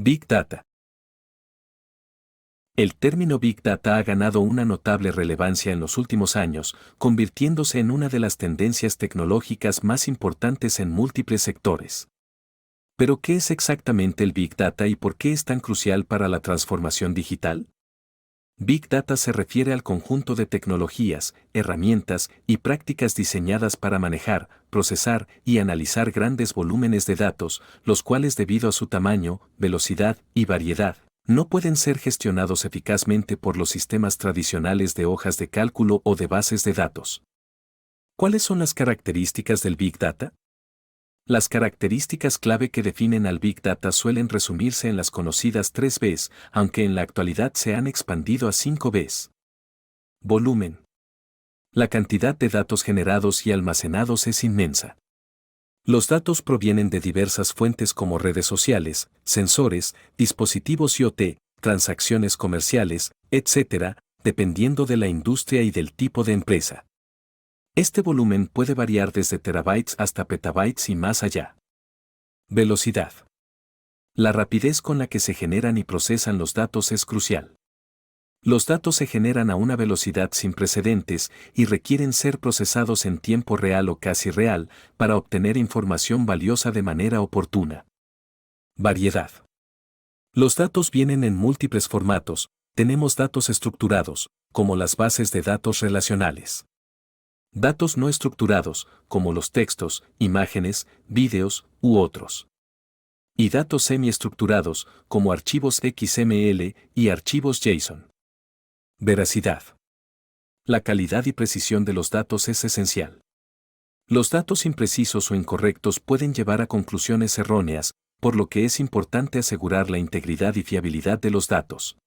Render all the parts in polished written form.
Big Data. El término Big Data ha ganado una notable relevancia en los últimos años, convirtiéndose en una de las tendencias tecnológicas más importantes en múltiples sectores. Pero, ¿qué es exactamente el Big Data y por qué es tan crucial para la transformación digital? Big Data se refiere al conjunto de tecnologías, herramientas y prácticas diseñadas para manejar, procesar y analizar grandes volúmenes de datos, los cuales debido a su tamaño, velocidad y variedad, no pueden ser gestionados eficazmente por los sistemas tradicionales de hojas de cálculo o de bases de datos. ¿Cuáles son las características del Big Data? Las características clave que definen al Big Data suelen resumirse en las conocidas 3 Bs, aunque en la actualidad se han expandido a 5 Bs. Volumen. La cantidad de datos generados y almacenados es inmensa. Los datos provienen de diversas fuentes como redes sociales, sensores, dispositivos IoT, transacciones comerciales, etc., dependiendo de la industria y del tipo de empresa. Este volumen puede variar desde terabytes hasta petabytes y más allá. Velocidad. La rapidez con la que se generan y procesan los datos es crucial. Los datos se generan a una velocidad sin precedentes y requieren ser procesados en tiempo real o casi real para obtener información valiosa de manera oportuna. Variedad. Los datos vienen en múltiples formatos. Tenemos datos estructurados, como las bases de datos relacionales. Datos no estructurados, como los textos, imágenes, vídeos u otros. Y datos semiestructurados, como archivos XML y archivos JSON. Veracidad. La calidad y precisión de los datos es esencial. Los datos imprecisos o incorrectos pueden llevar a conclusiones erróneas, por lo que es importante asegurar la integridad y fiabilidad de los datos.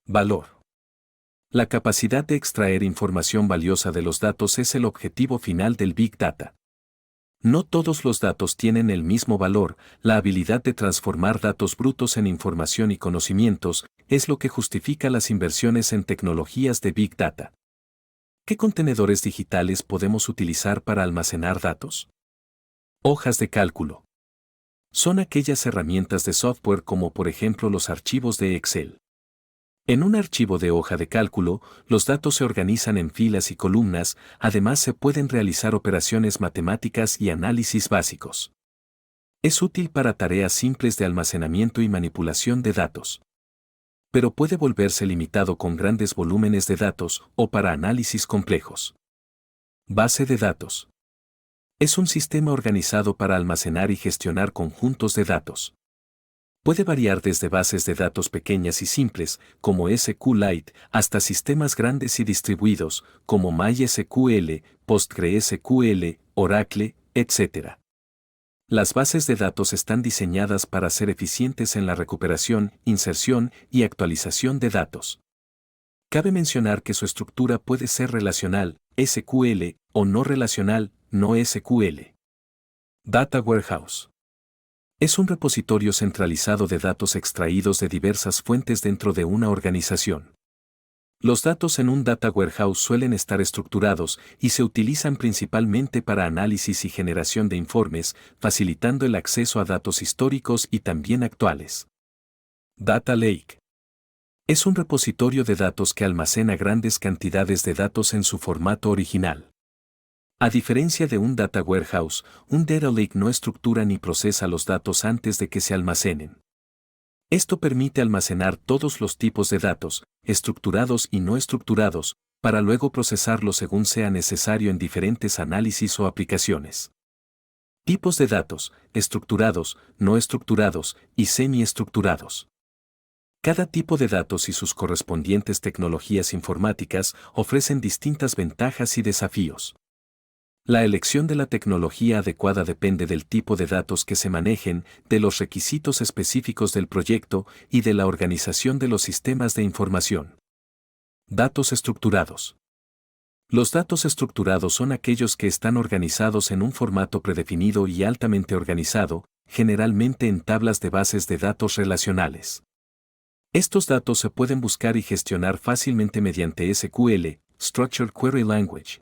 Valor. La capacidad de extraer información valiosa de los datos es el objetivo final del Big Data. No todos los datos tienen el mismo valor, la habilidad de transformar datos brutos en información y conocimientos es lo que justifica las inversiones en tecnologías de Big Data. ¿Qué contenedores digitales podemos utilizar para almacenar datos? Hojas de cálculo. Son aquellas herramientas de software como por ejemplo los archivos de Excel. En un archivo de hoja de cálculo, los datos se organizan en filas y columnas, además se pueden realizar operaciones matemáticas y análisis básicos. Es útil para tareas simples de almacenamiento y manipulación de datos. Pero puede volverse limitado con grandes volúmenes de datos o para análisis complejos. Base de datos. Es un sistema organizado para almacenar y gestionar conjuntos de datos. Puede variar desde bases de datos pequeñas y simples, como SQLite, hasta sistemas grandes y distribuidos, como MySQL, PostgreSQL, Oracle, etc. Las bases de datos están diseñadas para ser eficientes en la recuperación, inserción y actualización de datos. Cabe mencionar que su estructura puede ser relacional, SQL, o no relacional, no SQL. Data Warehouse. Es un repositorio centralizado de datos extraídos de diversas fuentes dentro de una organización. Los datos en un data warehouse suelen estar estructurados y se utilizan principalmente para análisis y generación de informes, facilitando el acceso a datos históricos y también actuales. Data Lake. Es un repositorio de datos que almacena grandes cantidades de datos en su formato original. A diferencia de un data warehouse, un data lake no estructura ni procesa los datos antes de que se almacenen. Esto permite almacenar todos los tipos de datos, estructurados y no estructurados, para luego procesarlos según sea necesario en diferentes análisis o aplicaciones. Tipos de datos: estructurados, no estructurados y semiestructurados. Cada tipo de datos y sus correspondientes tecnologías informáticas ofrecen distintas ventajas y desafíos. La elección de la tecnología adecuada depende del tipo de datos que se manejen, de los requisitos específicos del proyecto y de la organización de los sistemas de información. Datos estructurados. Los datos estructurados son aquellos que están organizados en un formato predefinido y altamente organizado, generalmente en tablas de bases de datos relacionales. Estos datos se pueden buscar y gestionar fácilmente mediante SQL, Structured Query Language.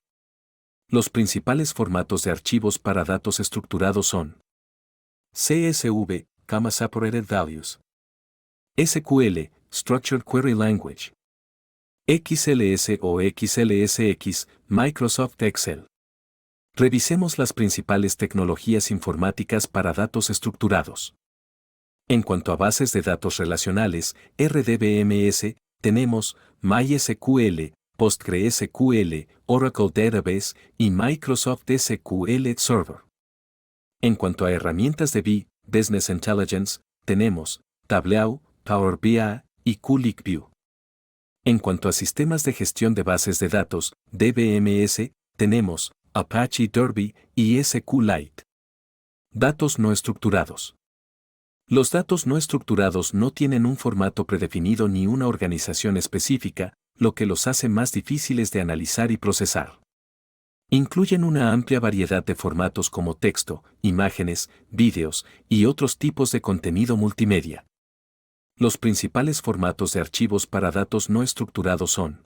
Los principales formatos de archivos para datos estructurados son CSV, Comma Separated Values, SQL, Structured Query Language. XLS o XLSX, Microsoft Excel. Revisemos las principales tecnologías informáticas para datos estructurados. En cuanto a bases de datos relacionales, RDBMS, tenemos MySQL, PostgreSQL, Oracle Database y Microsoft SQL Server. En cuanto a herramientas de Business Intelligence, tenemos Tableau, Power BI y QlikView. En cuanto a sistemas de gestión de bases de datos, DBMS, tenemos Apache Derby y SQLite. Datos no estructurados. Los datos no estructurados no tienen un formato predefinido ni una organización específica, lo que los hace más difíciles de analizar y procesar. Incluyen una amplia variedad de formatos como texto, imágenes, vídeos y otros tipos de contenido multimedia. Los principales formatos de archivos para datos no estructurados son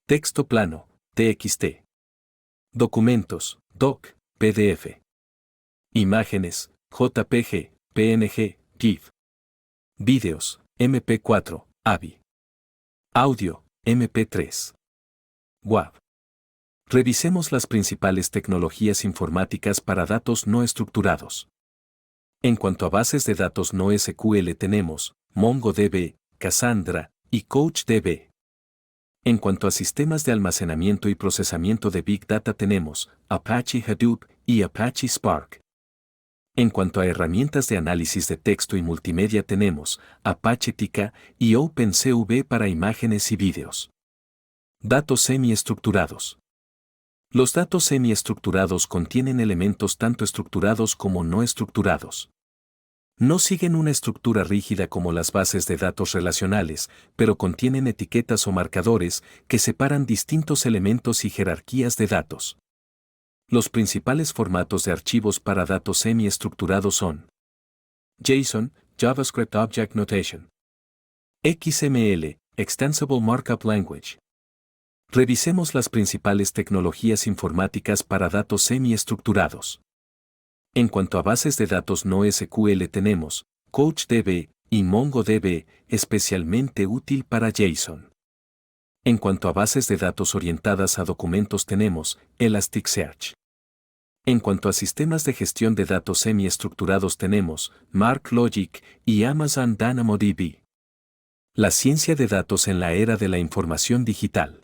texto plano, TXT. Documentos, DOC, PDF. Imágenes, JPG, PNG, GIF. Vídeos, MP4, AVI. Audio, MP3. WAV. Revisemos las principales tecnologías informáticas para datos no estructurados. En cuanto a bases de datos no SQL tenemos MongoDB, Cassandra y CouchDB. En cuanto a sistemas de almacenamiento y procesamiento de Big Data tenemos Apache Hadoop y Apache Spark. En cuanto a herramientas de análisis de texto y multimedia tenemos Apache TICA y OpenCV para imágenes y vídeos. Datos semiestructurados. Los datos semiestructurados contienen elementos tanto estructurados como no estructurados. No siguen una estructura rígida como las bases de datos relacionales, pero contienen etiquetas o marcadores que separan distintos elementos y jerarquías de datos. Los principales formatos de archivos para datos semiestructurados son JSON, JavaScript Object Notation. XML, Extensible Markup Language. Revisemos las principales tecnologías informáticas para datos semiestructurados. En cuanto a bases de datos no SQL tenemos CouchDB y MongoDB, especialmente útil para JSON. En cuanto a bases de datos orientadas a documentos tenemos Elasticsearch. En cuanto a sistemas de gestión de datos semiestructurados tenemos MarkLogic y Amazon DynamoDB. La ciencia de datos en la era de la información digital.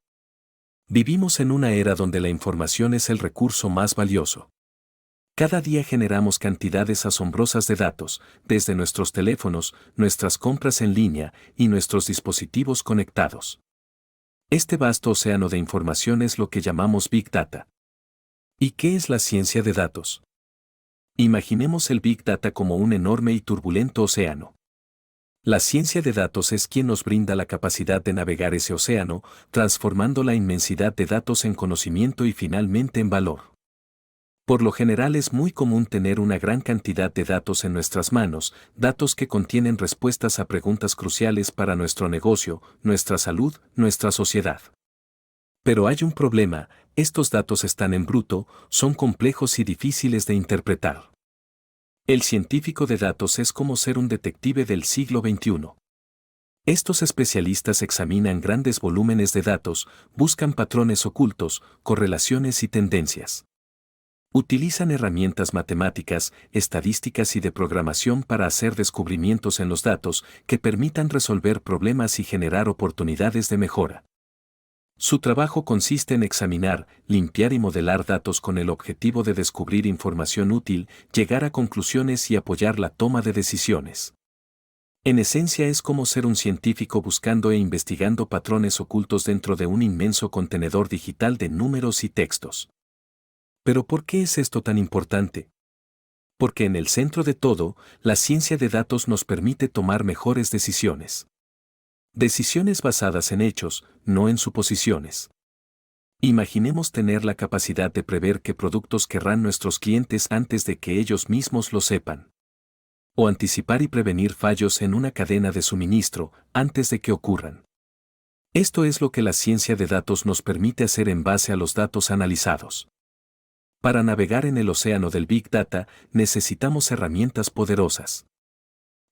Vivimos en una era donde la información es el recurso más valioso. Cada día generamos cantidades asombrosas de datos, desde nuestros teléfonos, nuestras compras en línea y nuestros dispositivos conectados. Este vasto océano de información es lo que llamamos Big Data. ¿Y qué es la ciencia de datos? Imaginemos el Big Data como un enorme y turbulento océano. La ciencia de datos es quien nos brinda la capacidad de navegar ese océano, transformando la inmensidad de datos en conocimiento y finalmente en valor. Por lo general es muy común tener una gran cantidad de datos en nuestras manos, datos que contienen respuestas a preguntas cruciales para nuestro negocio, nuestra salud, nuestra sociedad. Pero hay un problema, estos datos están en bruto, son complejos y difíciles de interpretar. El científico de datos es como ser un detective del siglo XXI. Estos especialistas examinan grandes volúmenes de datos, buscan patrones ocultos, correlaciones y tendencias. Utilizan herramientas matemáticas, estadísticas y de programación para hacer descubrimientos en los datos que permitan resolver problemas y generar oportunidades de mejora. Su trabajo consiste en examinar, limpiar y modelar datos con el objetivo de descubrir información útil, llegar a conclusiones y apoyar la toma de decisiones. En esencia es como ser un científico buscando e investigando patrones ocultos dentro de un inmenso contenedor digital de números y textos. ¿Pero por qué es esto tan importante? Porque en el centro de todo, la ciencia de datos nos permite tomar mejores decisiones. Decisiones basadas en hechos, no en suposiciones. Imaginemos tener la capacidad de prever qué productos querrán nuestros clientes antes de que ellos mismos lo sepan. O anticipar y prevenir fallos en una cadena de suministro antes de que ocurran. Esto es lo que la ciencia de datos nos permite hacer en base a los datos analizados. Para navegar en el océano del Big Data, necesitamos herramientas poderosas.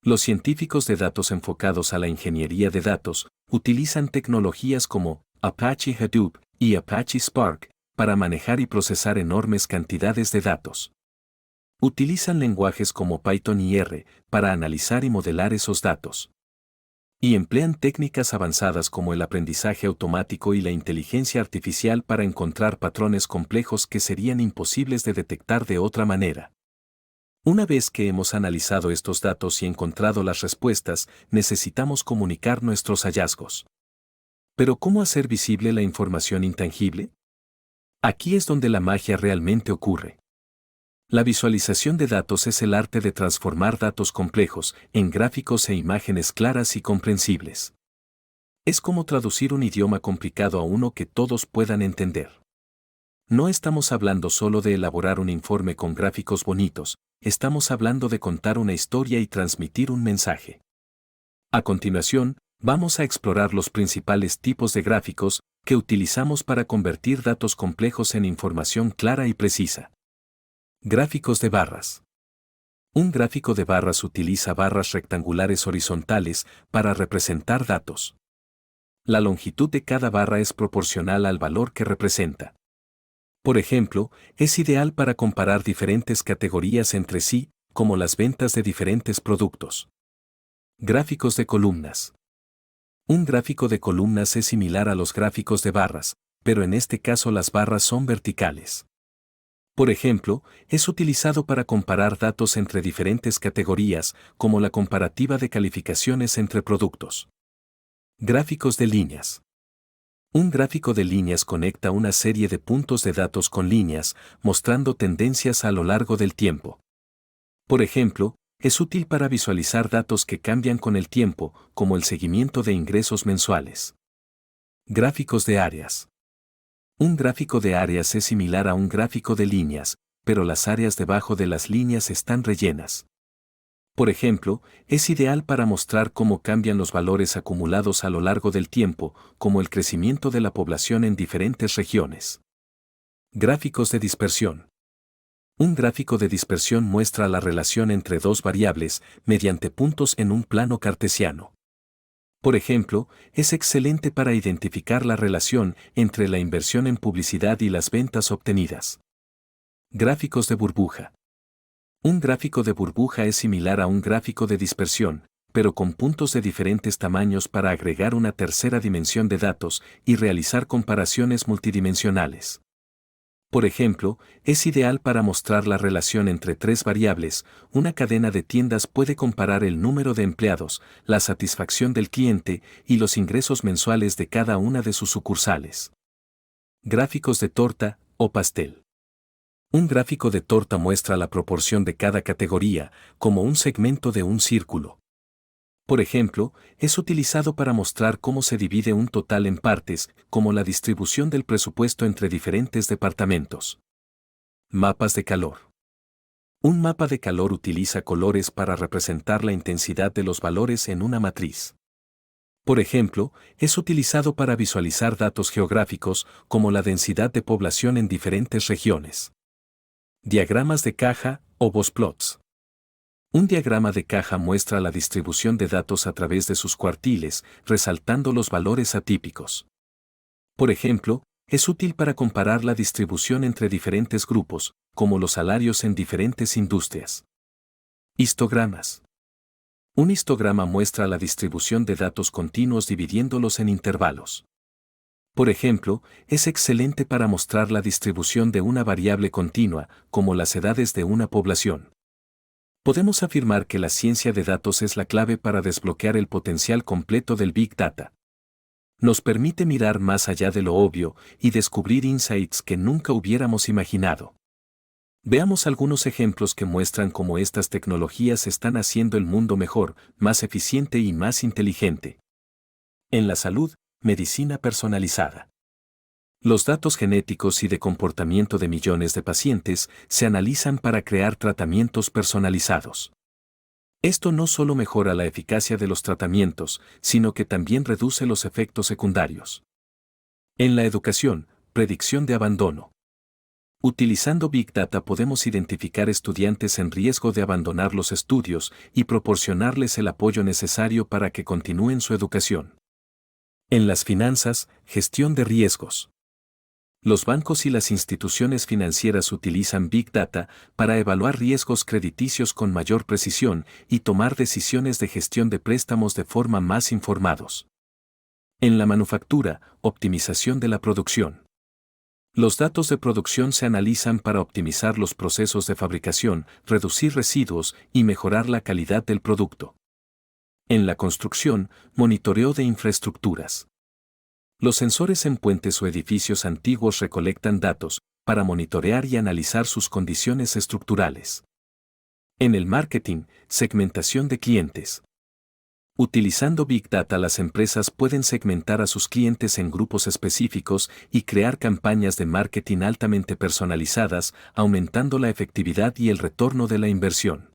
Los científicos de datos enfocados a la ingeniería de datos utilizan tecnologías como Apache Hadoop y Apache Spark para manejar y procesar enormes cantidades de datos. Utilizan lenguajes como Python y R para analizar y modelar esos datos. Y emplean técnicas avanzadas como el aprendizaje automático y la inteligencia artificial para encontrar patrones complejos que serían imposibles de detectar de otra manera. Una vez que hemos analizado estos datos y encontrado las respuestas, necesitamos comunicar nuestros hallazgos. Pero ¿cómo hacer visible la información intangible? Aquí es donde la magia realmente ocurre. La visualización de datos es el arte de transformar datos complejos en gráficos e imágenes claras y comprensibles. Es como traducir un idioma complicado a uno que todos puedan entender. No estamos hablando solo de elaborar un informe con gráficos bonitos, estamos hablando de contar una historia y transmitir un mensaje. A continuación, vamos a explorar los principales tipos de gráficos que utilizamos para convertir datos complejos en información clara y precisa. Gráficos de barras. Un gráfico de barras utiliza barras rectangulares horizontales para representar datos. La longitud de cada barra es proporcional al valor que representa. Por ejemplo, es ideal para comparar diferentes categorías entre sí, como las ventas de diferentes productos. Gráficos de columnas. Un gráfico de columnas es similar a los gráficos de barras, pero en este caso las barras son verticales. Por ejemplo, es utilizado para comparar datos entre diferentes categorías, como la comparativa de calificaciones entre productos. Gráficos de líneas. Un gráfico de líneas conecta una serie de puntos de datos con líneas, mostrando tendencias a lo largo del tiempo. Por ejemplo, es útil para visualizar datos que cambian con el tiempo, como el seguimiento de ingresos mensuales. Gráficos de áreas. Un gráfico de áreas es similar a un gráfico de líneas, pero las áreas debajo de las líneas están rellenas. Por ejemplo, es ideal para mostrar cómo cambian los valores acumulados a lo largo del tiempo, como el crecimiento de la población en diferentes regiones. Gráficos de dispersión. Un gráfico de dispersión muestra la relación entre dos variables mediante puntos en un plano cartesiano. Por ejemplo, es excelente para identificar la relación entre la inversión en publicidad y las ventas obtenidas. Gráficos de burbuja. Un gráfico de burbuja es similar a un gráfico de dispersión, pero con puntos de diferentes tamaños para agregar una tercera dimensión de datos y realizar comparaciones multidimensionales. Por ejemplo, es ideal para mostrar la relación entre tres variables. Una cadena de tiendas puede comparar el número de empleados, la satisfacción del cliente y los ingresos mensuales de cada una de sus sucursales. Gráficos de torta o pastel. Un gráfico de torta muestra la proporción de cada categoría, como un segmento de un círculo. Por ejemplo, es utilizado para mostrar cómo se divide un total en partes, como la distribución del presupuesto entre diferentes departamentos. Mapas de calor. Un mapa de calor utiliza colores para representar la intensidad de los valores en una matriz. Por ejemplo, es utilizado para visualizar datos geográficos, como la densidad de población en diferentes regiones. Diagramas de caja o boxplots. Un diagrama de caja muestra la distribución de datos a través de sus cuartiles, resaltando los valores atípicos. Por ejemplo, es útil para comparar la distribución entre diferentes grupos, como los salarios en diferentes industrias. Histogramas. Un histograma muestra la distribución de datos continuos dividiéndolos en intervalos. Por ejemplo, es excelente para mostrar la distribución de una variable continua, como las edades de una población. Podemos afirmar que la ciencia de datos es la clave para desbloquear el potencial completo del Big Data. Nos permite mirar más allá de lo obvio y descubrir insights que nunca hubiéramos imaginado. Veamos algunos ejemplos que muestran cómo estas tecnologías están haciendo el mundo mejor, más eficiente y más inteligente. En la salud, medicina personalizada. Los datos genéticos y de comportamiento de millones de pacientes se analizan para crear tratamientos personalizados. Esto no solo mejora la eficacia de los tratamientos, sino que también reduce los efectos secundarios. En la educación, predicción de abandono. Utilizando Big Data podemos identificar estudiantes en riesgo de abandonar los estudios y proporcionarles el apoyo necesario para que continúen su educación. En las finanzas, gestión de riesgos. Los bancos y las instituciones financieras utilizan Big Data para evaluar riesgos crediticios con mayor precisión y tomar decisiones de gestión de préstamos de forma más informados. En la manufactura, optimización de la producción. Los datos de producción se analizan para optimizar los procesos de fabricación, reducir residuos y mejorar la calidad del producto. En la construcción, monitoreo de infraestructuras. Los sensores en puentes o edificios antiguos recolectan datos para monitorear y analizar sus condiciones estructurales. En el marketing, segmentación de clientes. Utilizando Big Data, las empresas pueden segmentar a sus clientes en grupos específicos y crear campañas de marketing altamente personalizadas, aumentando la efectividad y el retorno de la inversión.